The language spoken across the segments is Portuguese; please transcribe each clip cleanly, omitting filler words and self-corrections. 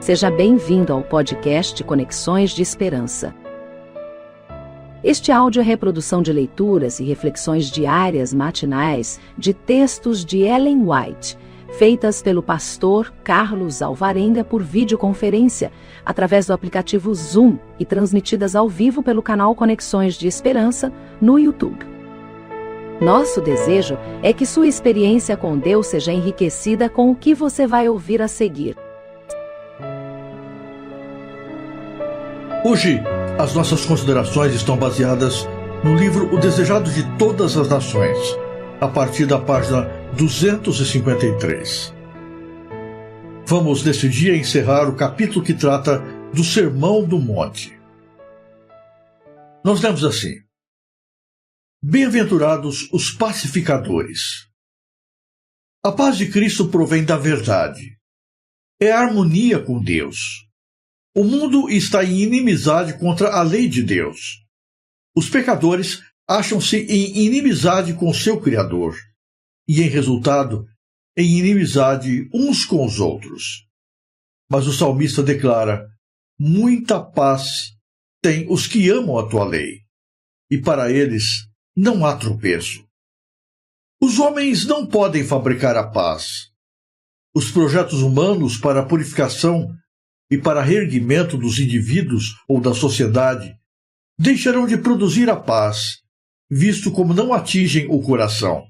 Seja bem-vindo ao podcast Conexões de Esperança. Este áudio é reprodução de leituras e reflexões diárias matinais de textos de Ellen White, feitas pelo pastor Carlos Alvarenga por videoconferência, através do aplicativo Zoom e transmitidas ao vivo pelo canal Conexões de Esperança no YouTube. Nosso desejo é que sua experiência com Deus seja enriquecida com o que você vai ouvir a seguir. Hoje, as nossas considerações estão baseadas no livro O Desejado de Todas as Nações, a partir da página 253. Vamos, nesse dia, encerrar o capítulo que trata do Sermão do Monte. Nós lemos assim: Bem-aventurados os pacificadores. A paz de Cristo provém da verdade. É a harmonia com Deus. O mundo está em inimizade contra a lei de Deus. Os pecadores acham-se em inimizade com seu Criador e, em resultado, em inimizade uns com os outros. Mas o salmista declara: muita paz têm os que amam a tua lei, e para eles não há tropeço. Os homens não podem fabricar a paz. Os projetos humanos para a purificação e para reerguimento dos indivíduos ou da sociedade deixarão de produzir a paz, visto como não atingem o coração.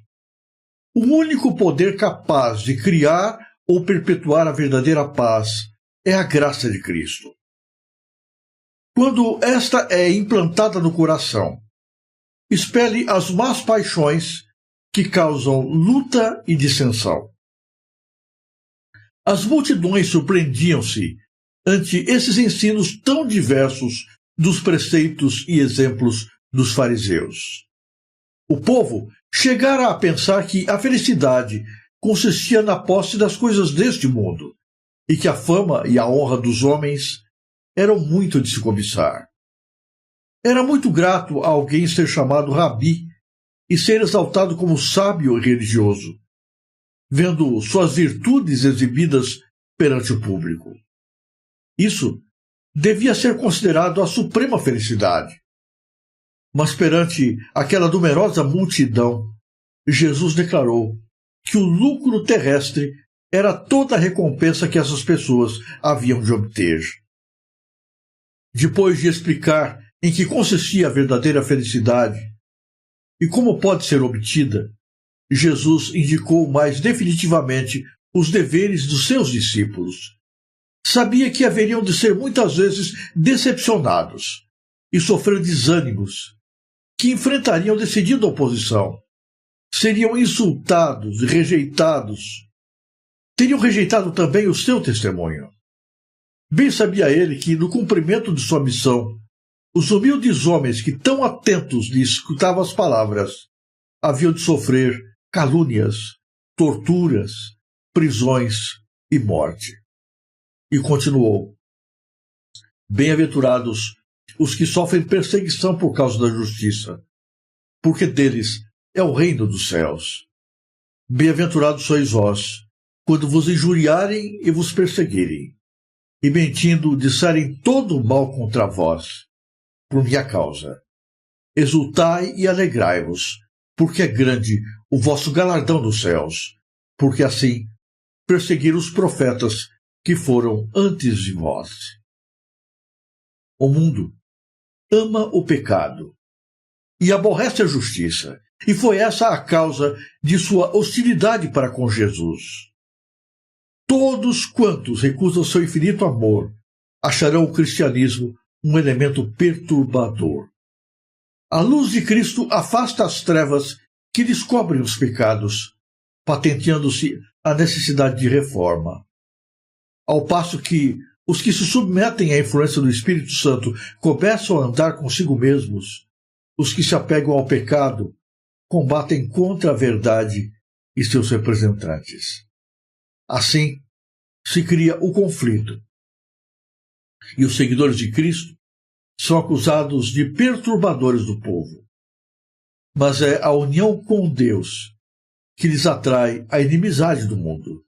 O único poder capaz de criar ou perpetuar a verdadeira paz é a graça de Cristo. Quando esta é implantada no coração, expele as más paixões que causam luta e dissensão. As multidões surpreendiam-se ante esses ensinos tão diversos dos preceitos e exemplos dos fariseus. O povo chegara a pensar que a felicidade consistia na posse das coisas deste mundo e que a fama e a honra dos homens eram muito de se cobiçar. Era muito grato a alguém ser chamado rabi e ser exaltado como sábio e religioso, vendo suas virtudes exibidas perante o público. Isso devia ser considerado a suprema felicidade. Mas perante aquela numerosa multidão, Jesus declarou que o lucro terrestre era toda a recompensa que essas pessoas haviam de obter. Depois de explicar em que consistia a verdadeira felicidade e como pode ser obtida, Jesus indicou mais definitivamente os deveres dos seus discípulos. Sabia que haveriam de ser muitas vezes decepcionados e sofrer desânimos, que enfrentariam decidida oposição, seriam insultados e rejeitados. Teriam rejeitado também o seu testemunho. Bem sabia ele que, no cumprimento de sua missão, os humildes homens que tão atentos lhe escutavam as palavras haviam de sofrer calúnias, torturas, prisões e morte. E continuou: Bem-aventurados os que sofrem perseguição por causa da justiça, porque deles é o reino dos céus. Bem-aventurados sois vós, quando vos injuriarem e vos perseguirem, e mentindo disserem todo o mal contra vós, por minha causa. Exultai e alegrai-vos, porque é grande o vosso galardão dos céus, porque assim perseguiram os profetas que foram antes de vós. O mundo ama o pecado e aborrece a justiça, e foi essa a causa de sua hostilidade para com Jesus. Todos quantos recusam seu infinito amor acharão o cristianismo um elemento perturbador. A luz de Cristo afasta as trevas que lhes cobrem os pecados, patenteando-se a necessidade de reforma. Ao passo que os que se submetem à influência do Espírito Santo começam a andar consigo mesmos, os que se apegam ao pecado combatem contra a verdade e seus representantes. Assim, se cria o conflito. E os seguidores de Cristo são acusados de perturbadores do povo. Mas é a união com Deus que lhes atrai a inimizade do mundo.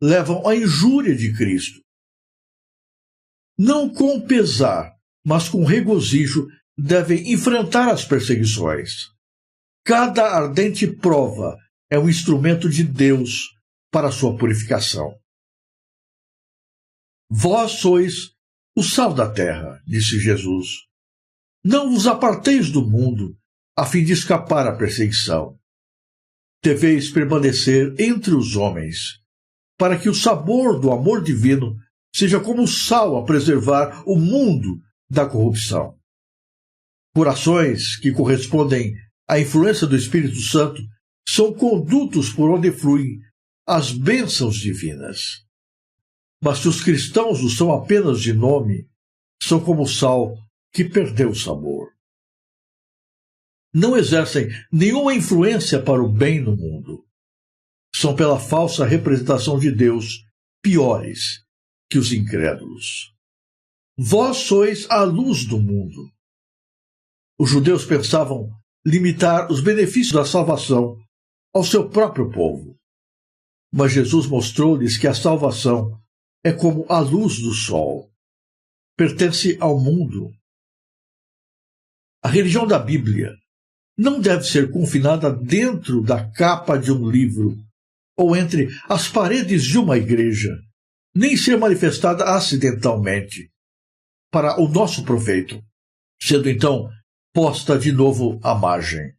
Levam a injúria de Cristo não com pesar, mas com regozijo, devem enfrentar as perseguições. Cada ardente prova é um instrumento de Deus para a sua purificação. Vós sois o sal da terra, disse Jesus. Não vos aparteis do mundo, a fim de escapar à perseguição. Deveis permanecer entre os homens, para que o sabor do amor divino seja como o sal a preservar o mundo da corrupção. Corações que correspondem à influência do Espírito Santo são condutos por onde fluem as bênçãos divinas. Mas se os cristãos o são apenas de nome, são como o sal que perdeu o sabor. Não exercem nenhuma influência para o bem no mundo. São, pela falsa representação de Deus, piores que os incrédulos. Vós sois a luz do mundo. Os judeus pensavam limitar os benefícios da salvação ao seu próprio povo. Mas Jesus mostrou-lhes que a salvação é como a luz do sol. Pertence ao mundo. A religião da Bíblia não deve ser confinada dentro da capa de um livro ou entre as paredes de uma igreja, nem ser manifestada acidentalmente para o nosso proveito, sendo então posta de novo à margem.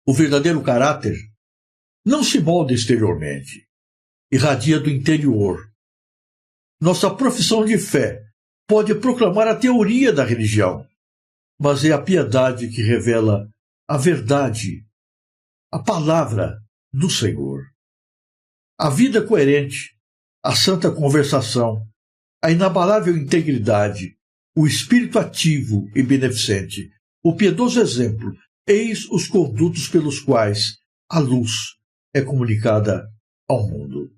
O verdadeiro caráter não se molda exteriormente, irradia do interior. Nossa profissão de fé pode proclamar a teoria da religião, mas é a piedade que revela a verdade, a palavra do Senhor. A vida coerente, a santa conversação, a inabalável integridade, o espírito ativo e beneficente, o piedoso exemplo, eis os condutos pelos quais a luz é comunicada ao mundo.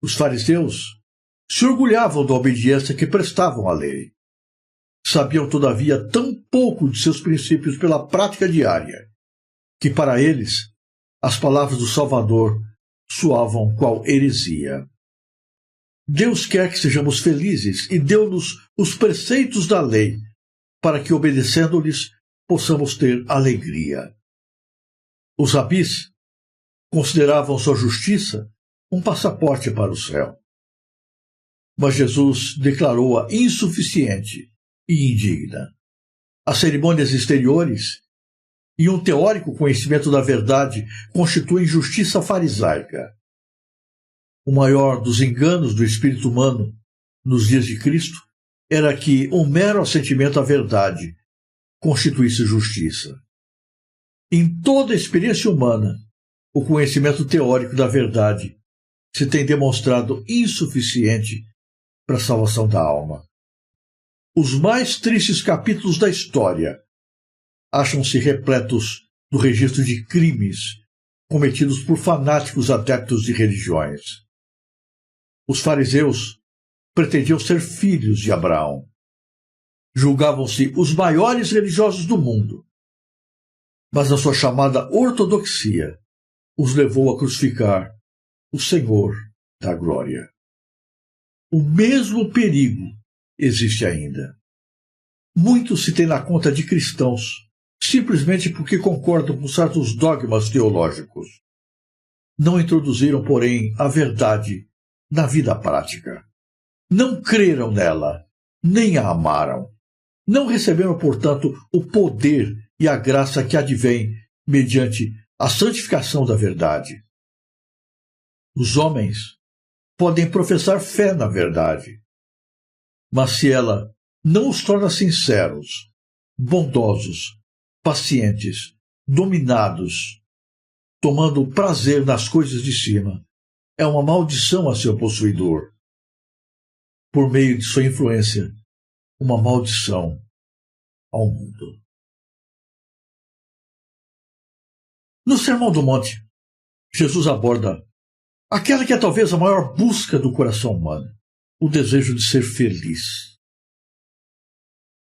Os fariseus se orgulhavam da obediência que prestavam à lei. Sabiam, todavia, tão pouco de seus princípios pela prática diária, que para eles as palavras do Salvador soavam qual heresia. Deus quer que sejamos felizes e deu-nos os preceitos da lei, para que, obedecendo-lhes, possamos ter alegria. Os rabis consideravam sua justiça um passaporte para o céu. Mas Jesus declarou-a insuficiente e indigna. As cerimônias exteriores e um teórico conhecimento da verdade constituem justiça farisaica. O maior dos enganos do espírito humano nos dias de Cristo era que um mero assentimento à verdade constituísse justiça. Em toda a experiência humana, o conhecimento teórico da verdade se tem demonstrado insuficiente para a salvação da alma. Os mais tristes capítulos da história acham-se repletos do registro de crimes cometidos por fanáticos adeptos de religiões. Os fariseus pretendiam ser filhos de Abraão. Julgavam-se os maiores religiosos do mundo. Mas a sua chamada ortodoxia os levou a crucificar o Senhor da glória. O mesmo perigo existe ainda. Muito se tem na conta de cristãos, simplesmente porque concordam com certos dogmas teológicos. Não introduziram, porém, a verdade na vida prática. Não creram nela, nem a amaram. Não receberam, portanto, o poder e a graça que advém mediante a santificação da verdade. Os homens podem professar fé na verdade, mas se ela não os torna sinceros, bondosos, pacientes, dominados, tomando prazer nas coisas de cima, é uma maldição a seu possuidor. Por meio de sua influência, uma maldição ao mundo. No Sermão do Monte, Jesus aborda aquela que é talvez a maior busca do coração humano, o desejo de ser feliz.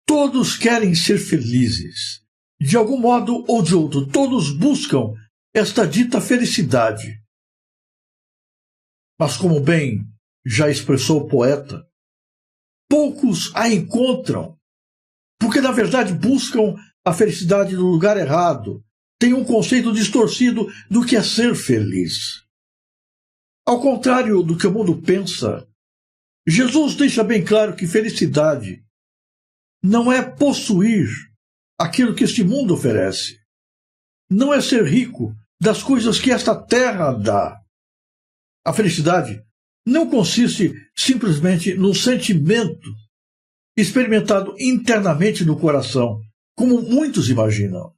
Todos querem ser felizes. De algum modo ou de outro, todos buscam esta dita felicidade. Mas como bem já expressou o poeta, poucos a encontram, porque na verdade buscam a felicidade no lugar errado, têm um conceito distorcido do que é ser feliz. Ao contrário do que o mundo pensa, Jesus deixa bem claro que felicidade não é possuir aquilo que este mundo oferece, não é ser rico das coisas que esta terra dá. A felicidade não consiste simplesmente num sentimento experimentado internamente no coração, como muitos imaginam.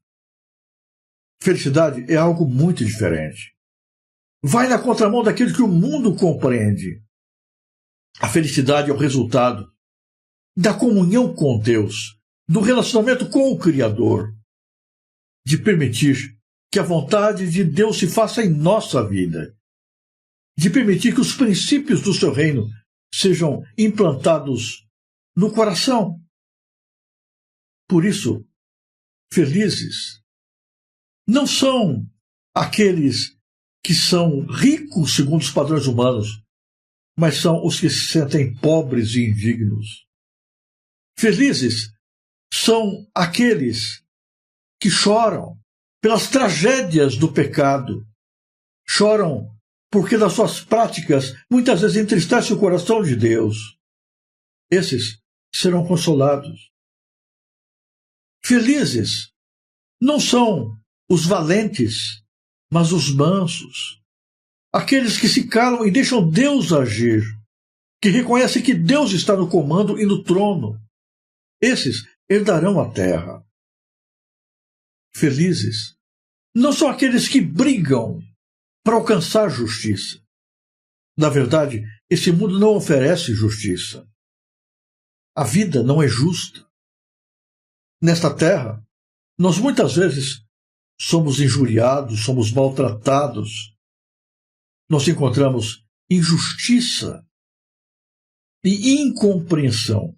Felicidade é algo muito diferente. Vai na contramão daquilo que o mundo compreende. A felicidade é o resultado da comunhão com Deus, do relacionamento com o Criador, de permitir que a vontade de Deus se faça em nossa vida, de permitir que os princípios do seu reino sejam implantados no coração. Por isso, felizes não são aqueles que são ricos segundo os padrões humanos, mas são os que se sentem pobres e indignos. Felizes são aqueles que choram pelas tragédias do pecado, choram porque das suas práticas muitas vezes entristecem o coração de Deus. Esses serão consolados. Felizes não são os valentes, mas os mansos, aqueles que se calam e deixam Deus agir, que reconhecem que Deus está no comando e no trono. Esses herdarão a terra. Felizes não são aqueles que brigam para alcançar justiça. Na verdade, esse mundo não oferece justiça. A vida não é justa. Nesta terra, nós muitas vezes somos injuriados, somos maltratados. Nós encontramos injustiça e incompreensão.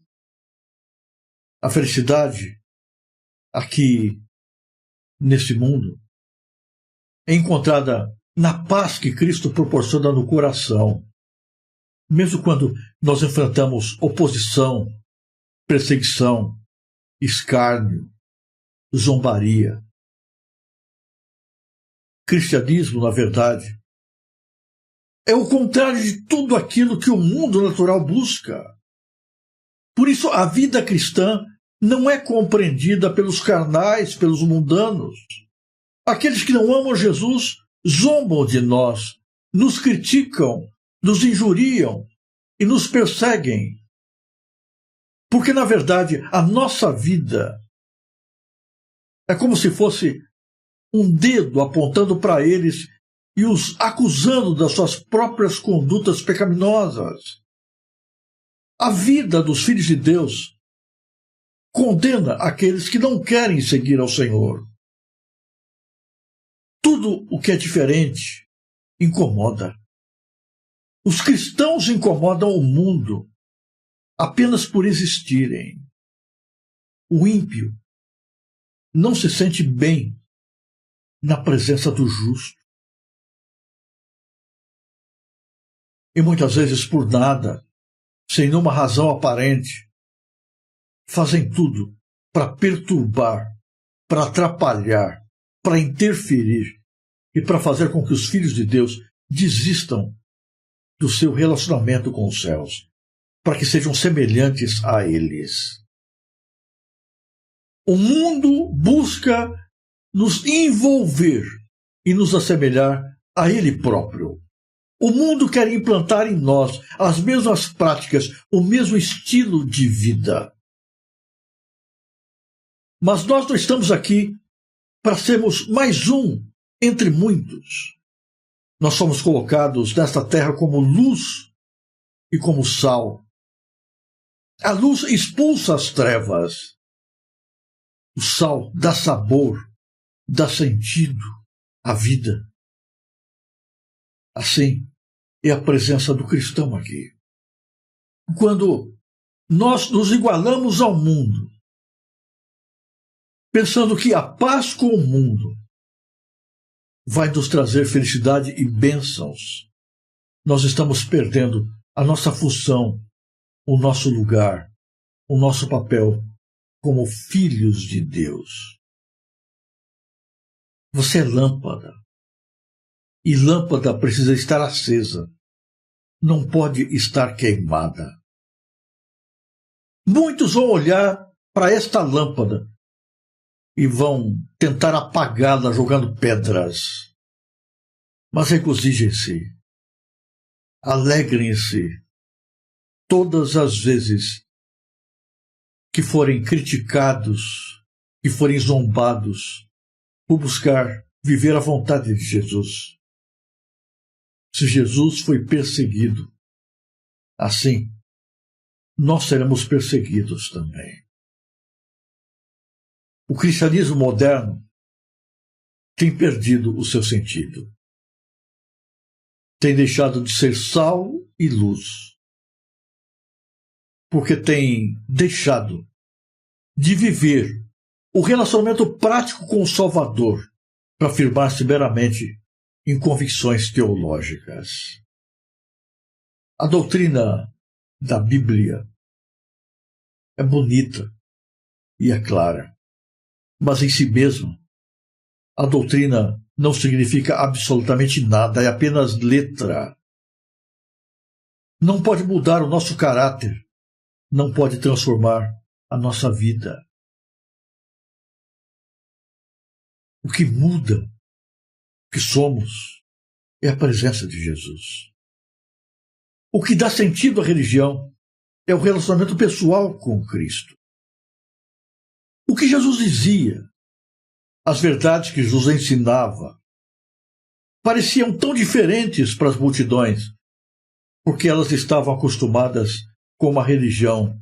A felicidade aqui nesse mundo é encontrada na paz que Cristo proporciona no coração, mesmo quando nós enfrentamos oposição, perseguição, escárnio, zombaria. Cristianismo, na verdade, é o contrário de tudo aquilo que o mundo natural busca. Por isso, a vida cristã não é compreendida pelos carnais, pelos mundanos. Aqueles que não amam Jesus zombam de nós, nos criticam, nos injuriam e nos perseguem. Porque, na verdade, a nossa vida é como se fosse um dedo apontando para eles e os acusando das suas próprias condutas pecaminosas. A vida dos filhos de Deus condena aqueles que não querem seguir ao Senhor. Tudo o que é diferente incomoda. Os cristãos incomodam o mundo apenas por existirem. O ímpio não se sente bem na presença do justo. E muitas vezes por nada, sem nenhuma razão aparente, fazem tudo para perturbar, para atrapalhar, para interferir e para fazer com que os filhos de Deus desistam do seu relacionamento com os céus, para que sejam semelhantes a eles. O mundo busca nos envolver e nos assemelhar a ele próprio. O mundo quer implantar em nós as mesmas práticas, o mesmo estilo de vida. Mas nós não estamos aqui para sermos mais um entre muitos. Nós somos colocados nesta terra como luz e como sal. A luz expulsa as trevas. O sal dá sabor, dá sentido à vida. Assim é a presença do cristão aqui. Quando nós nos igualamos ao mundo, pensando que a paz com o mundo vai nos trazer felicidade e bênçãos, nós estamos perdendo a nossa função o nosso lugar, o nosso papel como filhos de Deus. Você é lâmpada. E lâmpada precisa estar acesa. Não pode estar queimada. Muitos vão olhar para esta lâmpada e vão tentar apagá-la jogando pedras. Mas regozijem-se, alegrem-se todas as vezes que forem criticados, que forem zombados por buscar viver a vontade de Jesus. Se Jesus foi perseguido, assim, nós seremos perseguidos também. O cristianismo moderno tem perdido o seu sentido. Tem deixado de ser sal e luz. Porque tem deixado de viver o relacionamento prático com o Salvador para afirmar-se meramente em convicções teológicas. A doutrina da Bíblia é bonita e é clara, mas em si mesma a doutrina não significa absolutamente nada, é apenas letra. Não pode mudar o nosso caráter, não pode transformar a nossa vida. O que muda, o que somos, é a presença de Jesus. O que dá sentido à religião é o relacionamento pessoal com Cristo. O que Jesus dizia, as verdades que Jesus ensinava, pareciam tão diferentes para as multidões, porque elas estavam acostumadas com uma religião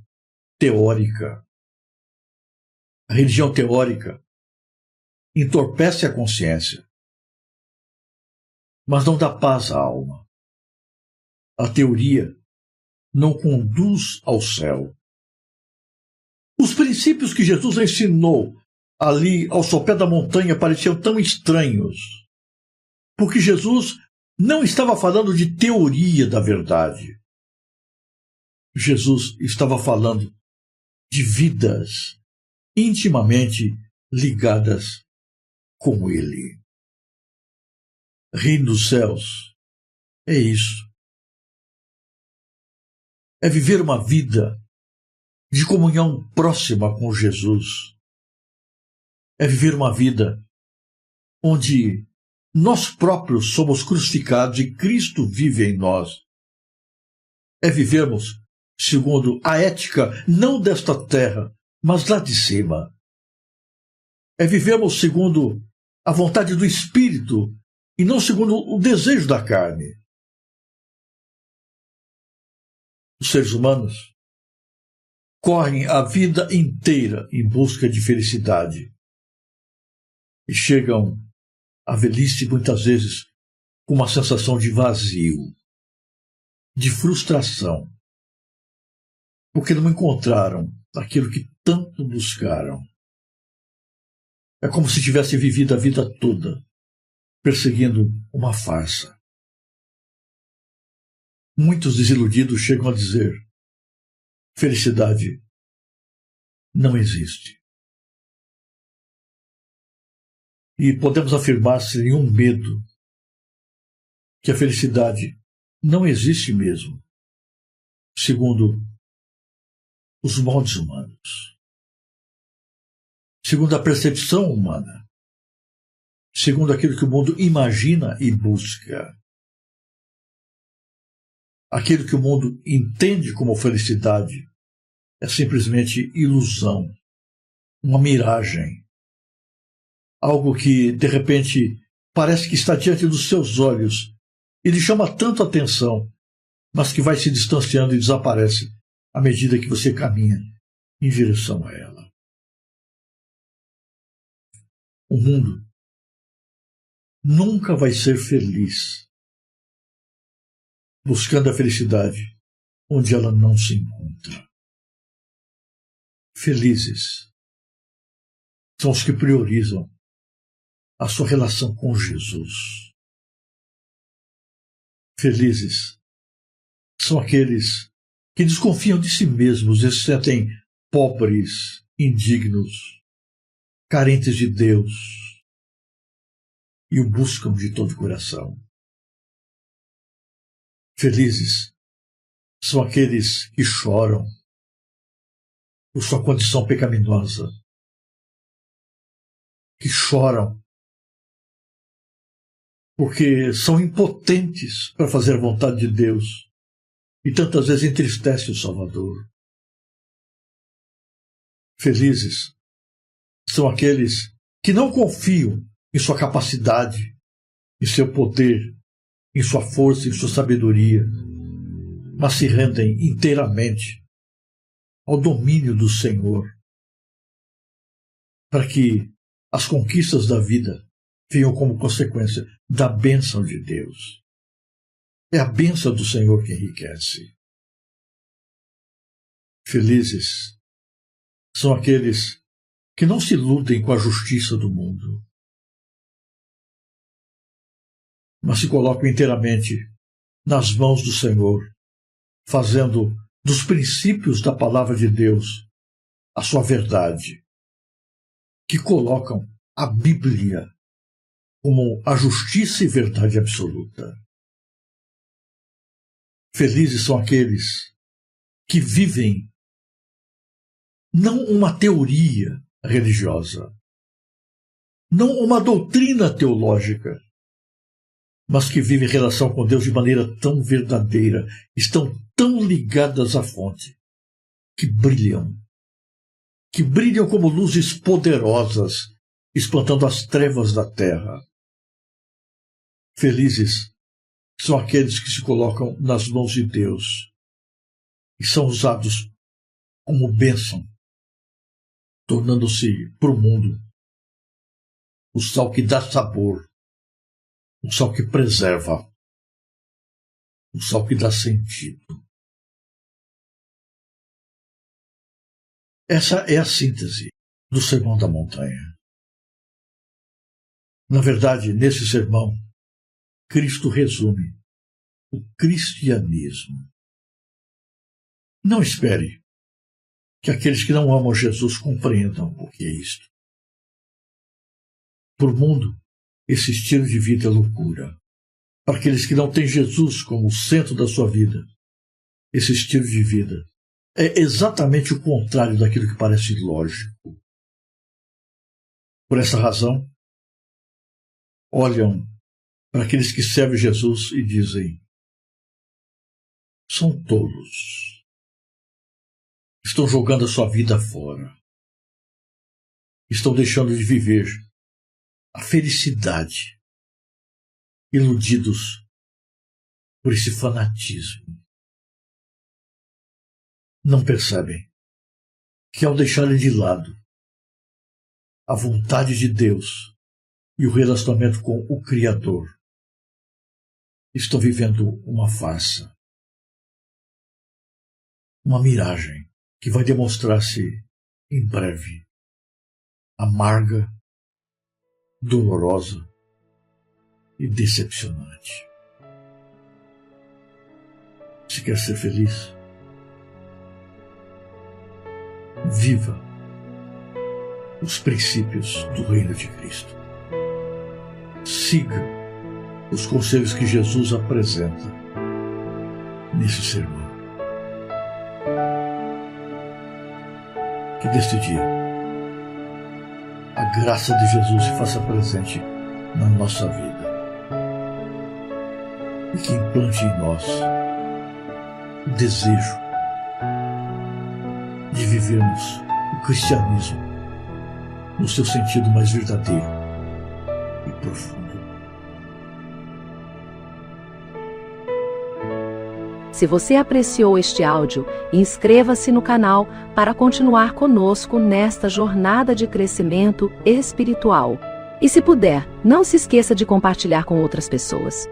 teórica. A religião teórica entorpece a consciência, mas não dá paz à alma. A teoria não conduz ao céu. Os princípios que Jesus ensinou ali ao sopé da montanha pareciam tão estranhos, porque Jesus não estava falando de teoria da verdade. Jesus estava falando de vidas intimamente ligadas com Ele. Reino dos céus é isso. É viver uma vida de comunhão próxima com Jesus. É viver uma vida onde nós próprios somos crucificados e Cristo vive em nós. É vivermos segundo a ética não desta terra, mas lá de cima. É vivermos segundo a vontade do Espírito e não segundo o desejo da carne. Os seres humanos correm a vida inteira em busca de felicidade e chegam à velhice muitas vezes com uma sensação de vazio, de frustração, porque não encontraram aquilo que tanto buscaram. É como se tivessem vivido a vida toda perseguindo uma farsa. Muitos desiludidos chegam a dizer: felicidade não existe. E podemos afirmar sem nenhum medo que a felicidade não existe mesmo, segundo os moldes humanos, segundo a percepção humana, segundo aquilo que o mundo imagina e busca. Aquilo que o mundo entende como felicidade é simplesmente ilusão, uma miragem, algo que, de repente, parece que está diante dos seus olhos e lhe chama tanto a atenção, mas que vai se distanciando e desaparece à medida que você caminha em direção a ela. O mundo nunca vai ser feliz buscando a felicidade onde ela não se encontra. Felizes são os que priorizam a sua relação com Jesus. Felizes são aqueles que desconfiam de si mesmos e se sentem pobres, indignos, carentes de Deus e o buscam de todo o coração. Felizes são aqueles que choram por sua condição pecaminosa, que choram porque são impotentes para fazer a vontade de Deus e tantas vezes entristece o Salvador. Felizes são aqueles que não confiam em sua capacidade, em seu poder, em sua força, em sua sabedoria, mas se rendem inteiramente ao domínio do Senhor, para que as conquistas da vida venham como consequência da bênção de Deus. É a bênção do Senhor que enriquece. Felizes são aqueles que não se iludem com a justiça do mundo, mas se colocam inteiramente nas mãos do Senhor, fazendo dos princípios da palavra de Deus a sua verdade, que colocam a Bíblia como a justiça e verdade absoluta. Felizes são aqueles que vivem não uma teoria religiosa, não uma doutrina teológica, mas que vivem em relação com Deus de maneira tão verdadeira, estão tão ligadas à fonte, que brilham como luzes poderosas, espantando as trevas da terra. Felizes são aqueles que se colocam nas mãos de Deus e são usados como bênção, tornando-se para o mundo o sal que dá sabor, o sal que preserva, o sal que dá sentido. Essa é a síntese do Sermão da Montanha. Na verdade, nesse sermão, Cristo resume o cristianismo. Não espere que aqueles que não amam Jesus compreendam o que é isto. Para o mundo, esse estilo de vida é loucura. Para aqueles que não têm Jesus como o centro da sua vida, esse estilo de vida é exatamente o contrário daquilo que parece lógico. Por essa razão, olham para aqueles que servem Jesus e dizem: são tolos. Estão jogando a sua vida fora. Estão deixando de viver a felicidade, iludidos por esse fanatismo. Não percebem que, ao deixarem de lado a vontade de Deus e o relacionamento com o Criador, estão vivendo uma farsa, uma miragem que vai demonstrar-se em breve amarga, dolorosa e decepcionante. Se quer ser feliz, viva os princípios do reino de Cristo. Siga os conselhos que Jesus apresenta nesse sermão. Que deste dia a graça de Jesus se faça presente na nossa vida e que implante em nós o desejo de vivermos o cristianismo no seu sentido mais verdadeiro e profundo. Se você apreciou este áudio, inscreva-se no canal para continuar conosco nesta jornada de crescimento espiritual. E se puder, não se esqueça de compartilhar com outras pessoas.